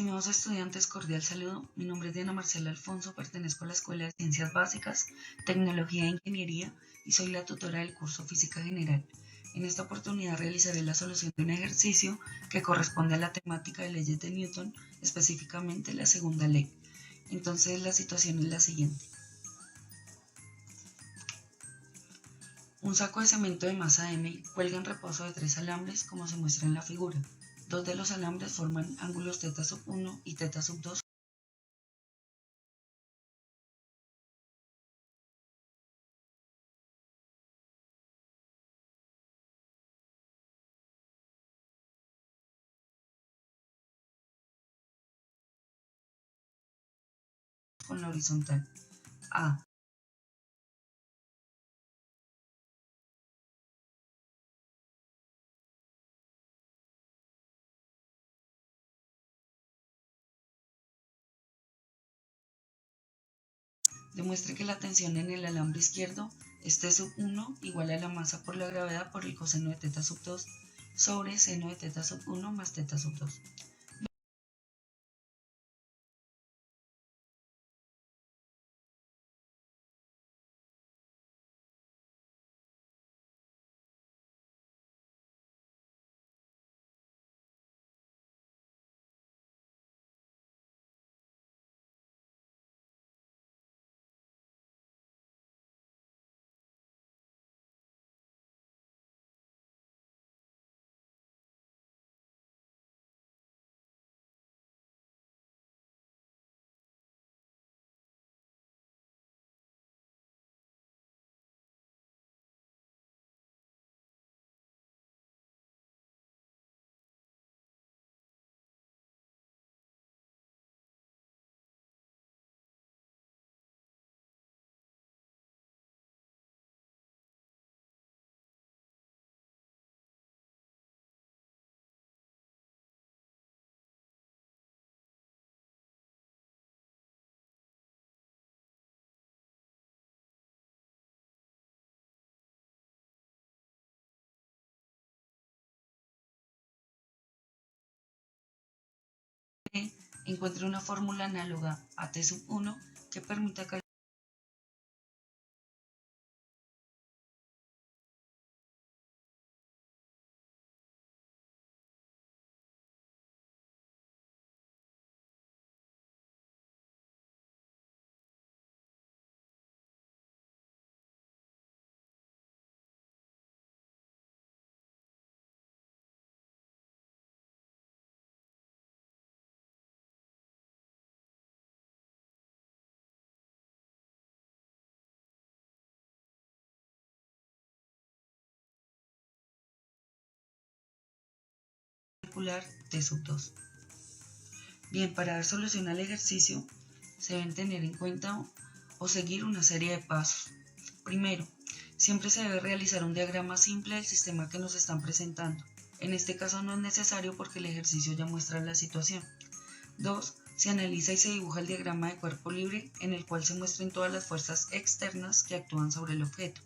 Estimados estudiantes, cordial saludo. Mi nombre es Diana Marcela Alfonso, pertenezco a la Escuela de Ciencias Básicas, Tecnología e Ingeniería y soy la tutora del curso Física General. En esta oportunidad realizaré la solución de un ejercicio que corresponde a la temática de leyes de Newton, específicamente la segunda ley. Entonces la situación es la siguiente. Un saco de cemento de masa m cuelga en reposo de 3 alambres como se muestra en la figura. 2 de los alambres forman ángulos θ1 y θ2 con la horizontal. A. Demuestre que la tensión en el alambre izquierdo es T1 igual a la masa por la gravedad por el coseno de θ2 sobre seno de θ1 más θ2. Encuentre una fórmula análoga a T1 que permita calcular T2. Bien, para dar solución al ejercicio se deben tener en cuenta o seguir una serie de pasos. Primero, siempre se debe realizar un diagrama simple del sistema que nos están presentando. En este caso no es necesario porque el ejercicio ya muestra la situación. 2. Se analiza y se dibuja el diagrama de cuerpo libre en el cual se muestran todas las fuerzas externas que actúan sobre el objeto.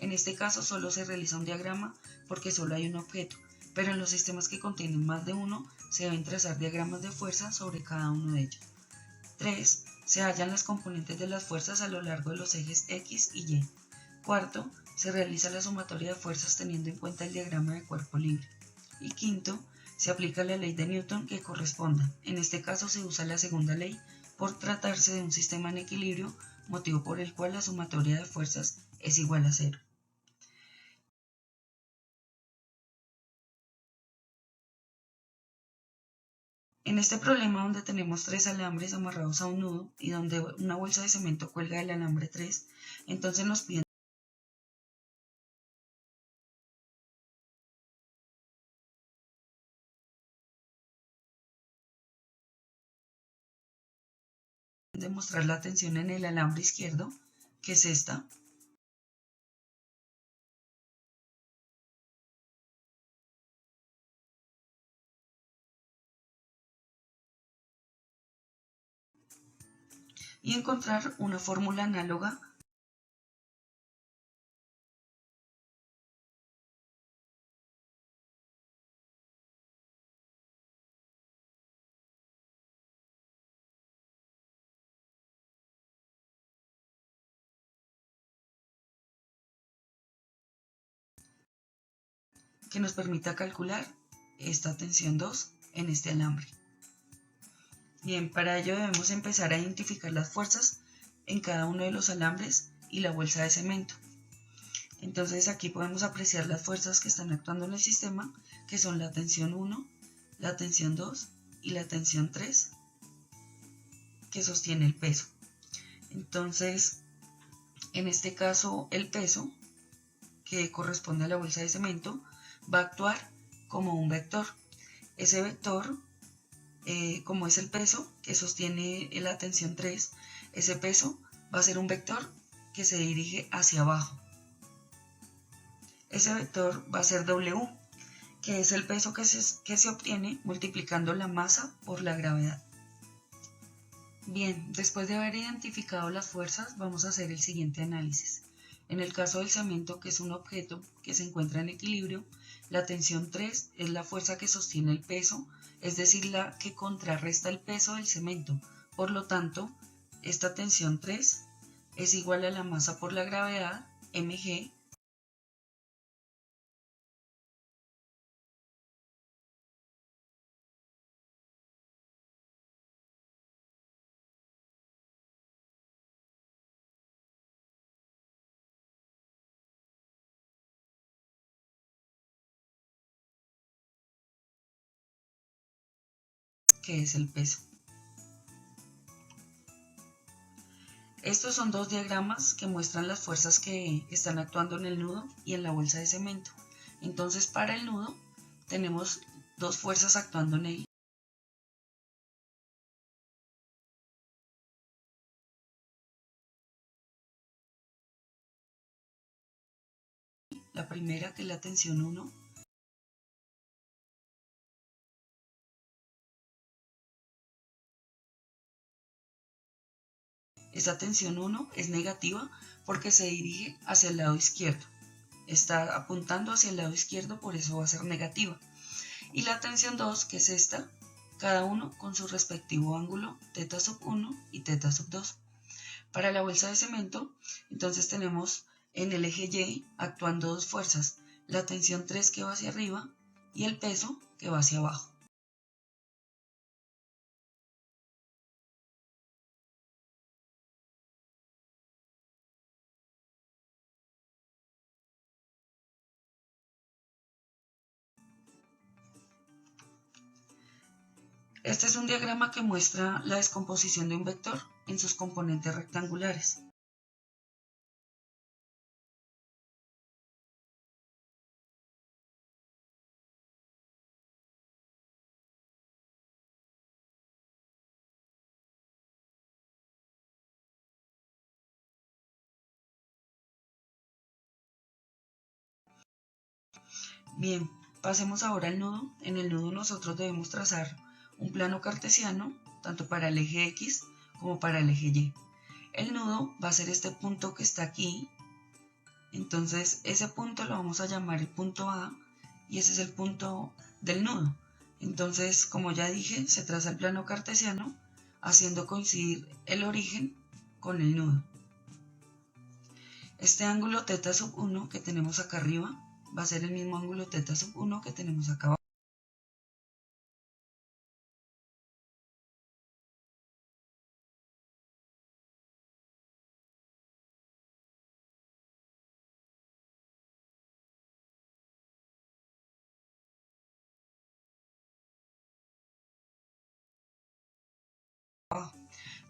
En este caso solo se realiza un diagrama porque solo hay un objeto, pero en los sistemas que contienen más de uno se deben trazar diagramas de fuerza sobre cada uno de ellos. 3. Se hallan las componentes de las fuerzas a lo largo de los ejes X y Y. Cuarto, se realiza la sumatoria de fuerzas teniendo en cuenta el diagrama de cuerpo libre. Y quinto, se aplica la ley de Newton que corresponda. En este caso se usa la segunda ley por tratarse de un sistema en equilibrio, motivo por el cual la sumatoria de fuerzas es igual a 0. En este problema donde tenemos 3 alambres amarrados a un nudo y donde una bolsa de cemento cuelga del alambre 3, entonces nos piden demostrar la tensión en el alambre izquierdo, que es esta, y encontrar una fórmula análoga que nos permita calcular esta tensión 2 en este alambre. Bien, para ello debemos empezar a identificar las fuerzas en cada uno de los alambres y la bolsa de cemento. Entonces aquí podemos apreciar las fuerzas que están actuando en el sistema, que son la tensión 1, la tensión 2 y la tensión 3, que sostiene el peso. Entonces, en este caso, el peso, que corresponde a la bolsa de cemento, va a actuar como un vector. Ese vector, como es el peso que sostiene la tensión 3, ese peso va a ser un vector que se dirige hacia abajo. Ese vector va a ser W, que es el peso que se obtiene multiplicando la masa por la gravedad. Bien, después de haber identificado las fuerzas, vamos a hacer el siguiente análisis. En el caso del cemento, que es un objeto que se encuentra en equilibrio, la tensión 3 es la fuerza que sostiene el peso, es decir, la que contrarresta el peso del cemento. Por lo tanto, esta tensión 3 es igual a la masa por la gravedad, mg, que es el peso. Estos son dos diagramas que muestran las fuerzas que están actuando en el nudo y en la bolsa de cemento. Entonces, para el nudo tenemos dos fuerzas actuando en él. La primera, que es la tensión 1, esa tensión 1 es negativa porque se dirige hacia el lado izquierdo. Está apuntando hacia el lado izquierdo, por eso va a ser negativa. Y la tensión 2, que es esta, cada uno con su respectivo ángulo θ1 y θ2. Para la bolsa de cemento, entonces tenemos en el eje Y actuando dos fuerzas, la tensión 3 que va hacia arriba y el peso que va hacia abajo. Este es un diagrama que muestra la descomposición de un vector en sus componentes rectangulares. Bien, pasemos ahora al nudo. En el nudo nosotros debemos trazar un plano cartesiano, tanto para el eje X como para el eje Y. El nudo va a ser este punto que está aquí. Entonces ese punto lo vamos a llamar el punto A y ese es el punto del nudo. Entonces, como ya dije, se traza el plano cartesiano haciendo coincidir el origen con el nudo. Este ángulo θ1 que tenemos acá arriba va a ser el mismo ángulo θ1 que tenemos acá abajo.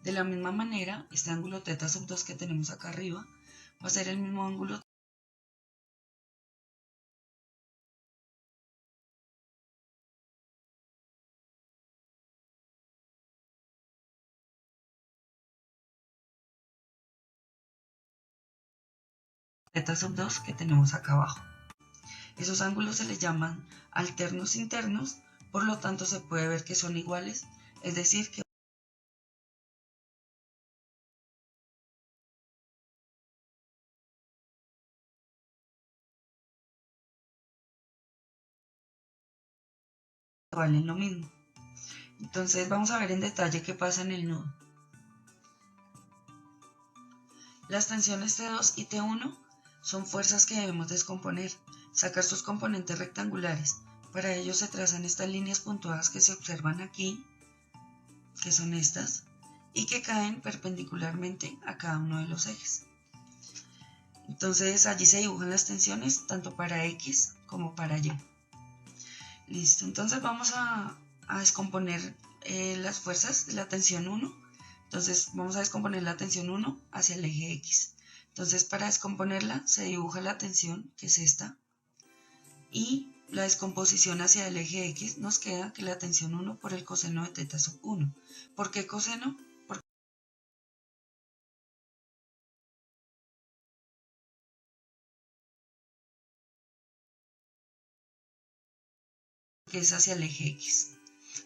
De la misma manera, este ángulo θ2 que tenemos acá arriba va a ser el mismo ángulo θ2 que tenemos acá abajo. Esos ángulos se les llaman alternos internos, por lo tanto se puede ver que son iguales, es decir, que valen lo mismo. Entonces vamos a ver en detalle qué pasa en el nudo. Las tensiones T2 y T1 son fuerzas que debemos descomponer, sacar sus componentes rectangulares. Para ello se trazan estas líneas puntuadas que se observan aquí, que son estas, y que caen perpendicularmente a cada uno de los ejes. Entonces allí se dibujan las tensiones tanto para X como para Y. Listo, entonces vamos a descomponer las fuerzas de la tensión 1. Entonces vamos a descomponer la tensión 1 hacia el eje X. Entonces para descomponerla se dibuja la tensión, que es esta, y la descomposición hacia el eje X nos queda que la tensión 1 por el coseno de teta sub 1. ¿Por qué coseno? Porque es hacia el eje X.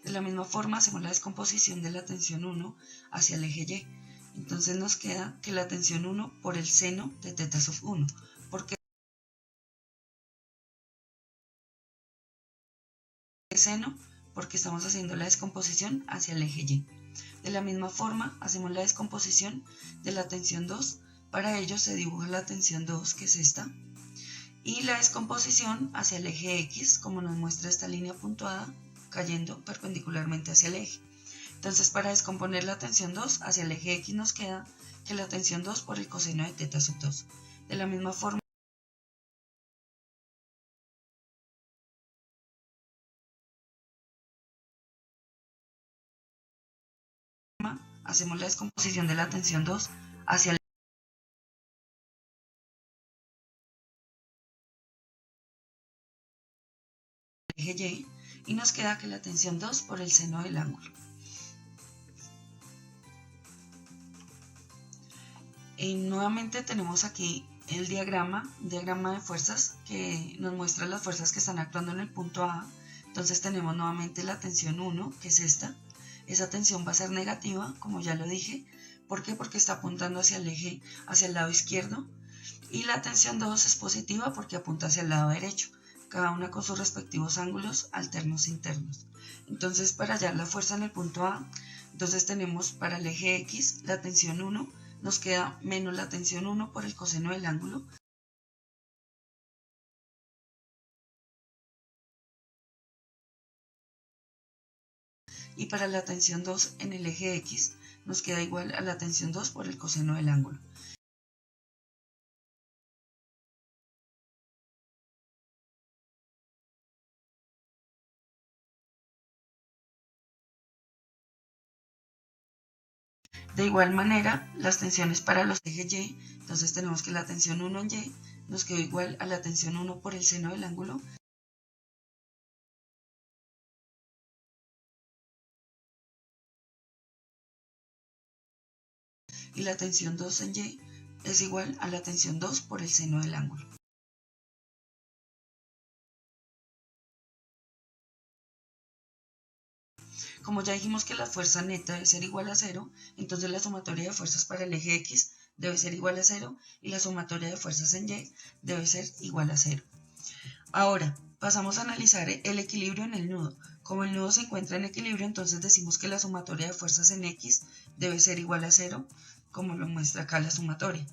De la misma forma hacemos la descomposición de la tensión 1 hacia el eje Y. Entonces nos queda que la tensión 1 por el seno de teta sub 1. ¿Por qué seno? Porque estamos haciendo la descomposición hacia el eje Y. De la misma forma hacemos la descomposición de la tensión 2. Para ello se dibuja la tensión 2, que es esta, y la descomposición hacia el eje X, como nos muestra esta línea puntuada, cayendo perpendicularmente hacia el eje. Entonces para descomponer la tensión 2 hacia el eje X nos queda que la tensión 2 por el coseno de teta sub 2. De la misma forma hacemos la descomposición de la tensión 2 hacia el eje Y nos queda que la tensión 2 por el seno del ángulo. Nuevamente tenemos aquí el diagrama de fuerzas que nos muestra las fuerzas que están actuando en el punto A. Entonces tenemos nuevamente la tensión 1, que es esta. Esa tensión va a ser negativa, como ya lo dije. ¿Por qué? Porque está apuntando hacia el eje, hacia el lado izquierdo. Y la tensión 2 es positiva porque apunta hacia el lado derecho, cada una con sus respectivos ángulos alternos internos. Entonces para hallar la fuerza en el punto A, entonces tenemos para el eje X la tensión 1, nos queda menos la tensión 1 por el coseno del ángulo. Y para la tensión 2 en el eje X nos queda igual a la tensión 2 por el coseno del ángulo. De igual manera, las tensiones para los ejes Y, entonces tenemos que la tensión 1 en Y nos quedó igual a la tensión 1 por el seno del ángulo. Y la tensión 2 en Y es igual a la tensión 2 por el seno del ángulo. Como ya dijimos que la fuerza neta debe ser igual a 0, entonces la sumatoria de fuerzas para el eje X debe ser igual a 0 y la sumatoria de fuerzas en Y debe ser igual a 0. Ahora, pasamos a analizar el equilibrio en el nudo. Como el nudo se encuentra en equilibrio, entonces decimos que la sumatoria de fuerzas en X debe ser igual a 0, como lo muestra acá la sumatoria,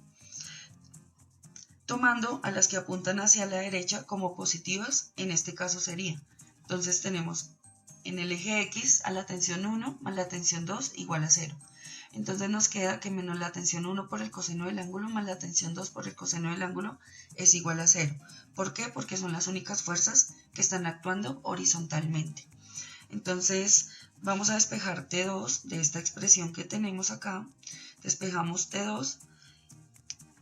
tomando a las que apuntan hacia la derecha como positivas, en este caso sería. Entonces tenemos en el eje X a la tensión 1 más la tensión 2 igual a 0. Entonces nos queda que menos la tensión 1 por el coseno del ángulo más la tensión 2 por el coseno del ángulo es igual a 0. ¿Por qué? Porque son las únicas fuerzas que están actuando horizontalmente. Entonces vamos a despejar T2 de esta expresión que tenemos acá. Despejamos T2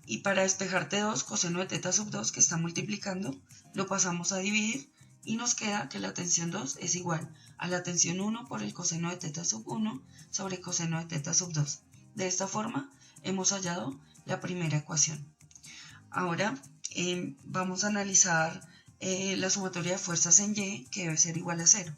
y para despejar T2, coseno de teta sub 2 que está multiplicando, lo pasamos a dividir y nos queda que la tensión 2 es igual a la tensión 1 por el coseno de teta sub 1 sobre coseno de teta sub 2. De esta forma hemos hallado la primera ecuación. Ahora vamos a analizar la sumatoria de fuerzas en Y, que debe ser igual a 0.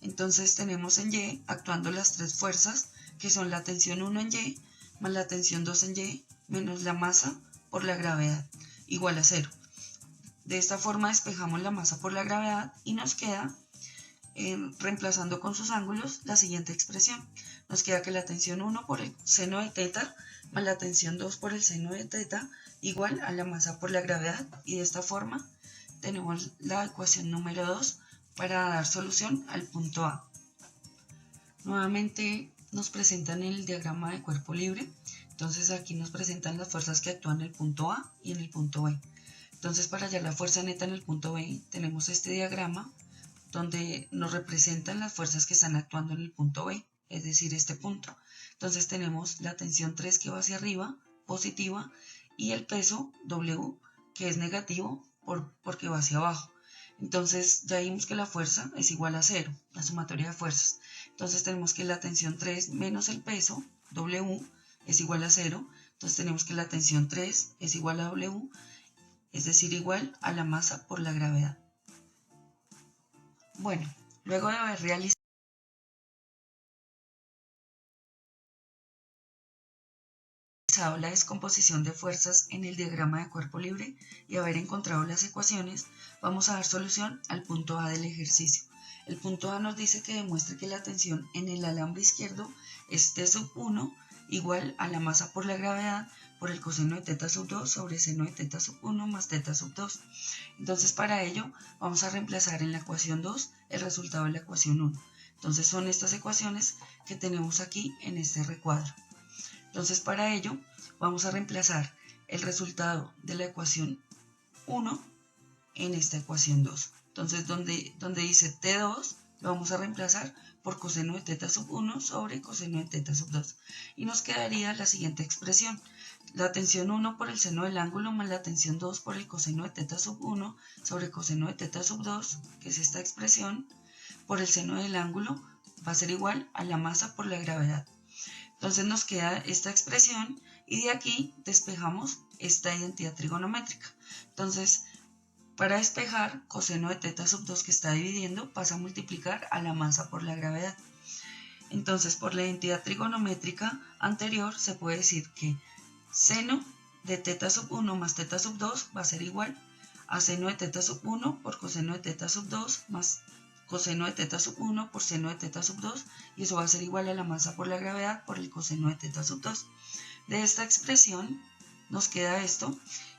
Entonces tenemos en Y actuando las tres fuerzas, que son la tensión 1 en Y más la tensión 2 en Y menos la masa por la gravedad, igual a 0. De esta forma despejamos la masa por la gravedad y nos queda reemplazando con sus ángulos la siguiente expresión. Nos queda que la tensión 1 por el seno de teta más la tensión 2 por el seno de teta igual a la masa por la gravedad, y de esta forma tenemos la ecuación número 2 para dar solución al punto A. Nuevamente nos presentan el diagrama de cuerpo libre. Entonces aquí nos presentan las fuerzas que actúan en el punto A y en el punto B. Entonces para hallar la fuerza neta en el punto B tenemos este diagrama donde nos representan las fuerzas que están actuando en el punto B, es decir, este punto. Entonces tenemos la tensión 3 que va hacia arriba, positiva, y el peso W que es negativo porque va hacia abajo. Entonces ya vimos que la fuerza es igual a 0, la sumatoria de fuerzas. Entonces tenemos que la tensión 3 menos el peso, W, es igual a 0. Entonces tenemos que la tensión 3 es igual a W, es decir, igual a la masa por la gravedad. Bueno, luego de haber realizado la descomposición de fuerzas en el diagrama de cuerpo libre y haber encontrado las ecuaciones, vamos a dar solución al punto A del ejercicio. El punto A nos dice que demuestre que la tensión en el alambre izquierdo es T sub 1 igual a la masa por la gravedad por el coseno de teta sub 2 sobre seno de teta sub 1 más teta sub 2. Entonces para ello vamos a reemplazar en la ecuación 2 el resultado de la ecuación 1. Entonces son estas ecuaciones que tenemos aquí en este recuadro. Entonces para ello vamos a reemplazar el resultado de la ecuación 1 en esta ecuación 2. Entonces donde dice T2 lo vamos a reemplazar por coseno de teta sub 1 sobre coseno de teta sub 2. Y nos quedaría la siguiente expresión. La tensión 1 por el seno del ángulo más la tensión 2 por el coseno de teta sub 1 sobre coseno de teta sub 2, que es esta expresión, por el seno del ángulo va a ser igual a la masa por la gravedad. Entonces nos queda esta expresión y de aquí despejamos esta identidad trigonométrica. Entonces, para despejar, coseno de teta sub 2 que está dividiendo pasa a multiplicar a la masa por la gravedad. Entonces, por la identidad trigonométrica anterior se puede decir que seno de teta sub 1 más teta sub 2 va a ser igual a seno de teta sub 1 por coseno de teta sub 2 más coseno de teta sub 1 por seno de teta sub 2, y eso va a ser igual a la masa por la gravedad por el coseno de teta sub 2. De esta expresión nos queda esto,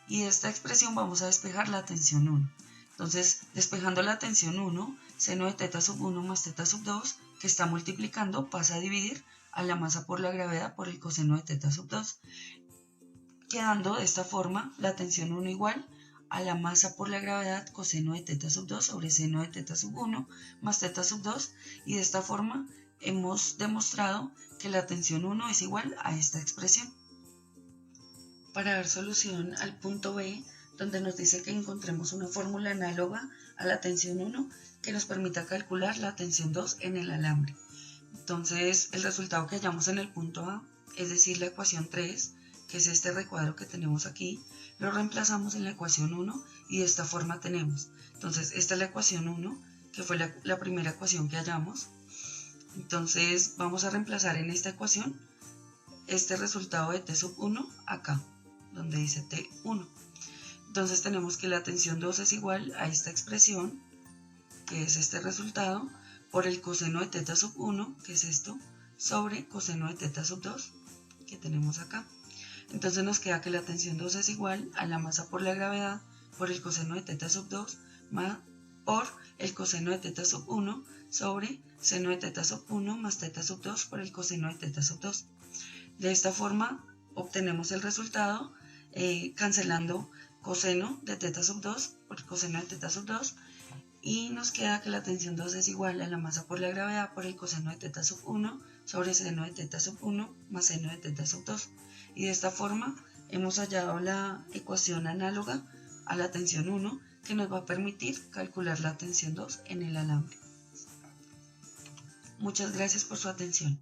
y de esta expresión vamos a despejar la tensión 1. Entonces, despejando la tensión 1, seno de teta sub 1 más teta sub 2, que está multiplicando, pasa a dividir a la masa por la gravedad por el coseno de teta sub 2, quedando de esta forma la tensión 1 igual a la masa por la gravedad coseno de teta sub 2 sobre seno de teta sub 1 más teta sub 2, y de esta forma hemos demostrado que la tensión 1 es igual a esta expresión. Para dar solución al punto B, donde nos dice que encontremos una fórmula análoga a la tensión 1 que nos permita calcular la tensión 2 en el alambre. Entonces el resultado que hallamos en el punto A, es decir, la ecuación 3, que es este recuadro que tenemos aquí, lo reemplazamos en la ecuación 1 y de esta forma tenemos. Entonces esta es la ecuación 1, que fue la primera ecuación que hallamos. Entonces vamos a reemplazar en esta ecuación este resultado de T sub 1 acá, donde dice T1. Entonces tenemos que la tensión 2 es igual a esta expresión, que es este resultado, por el coseno de teta sub 1, que es esto, sobre coseno de teta sub 2, que tenemos acá. Entonces nos queda que la tensión 2 es igual a la masa por la gravedad por el coseno de teta sub 2 más por el coseno de teta sub 1 sobre seno de teta sub 1 más teta sub 2 por el coseno de teta sub 2. De esta forma obtenemos el resultado cancelando coseno de teta sub 2 por el coseno de teta sub 2, y nos queda que la tensión 2 es igual a la masa por la gravedad por el coseno de teta sub 1 sobre seno de teta sub 1 más seno de teta sub 2. Y de esta forma hemos hallado la ecuación análoga a la tensión 1 que nos va a permitir calcular la tensión 2 en el alambre. Muchas gracias por su atención.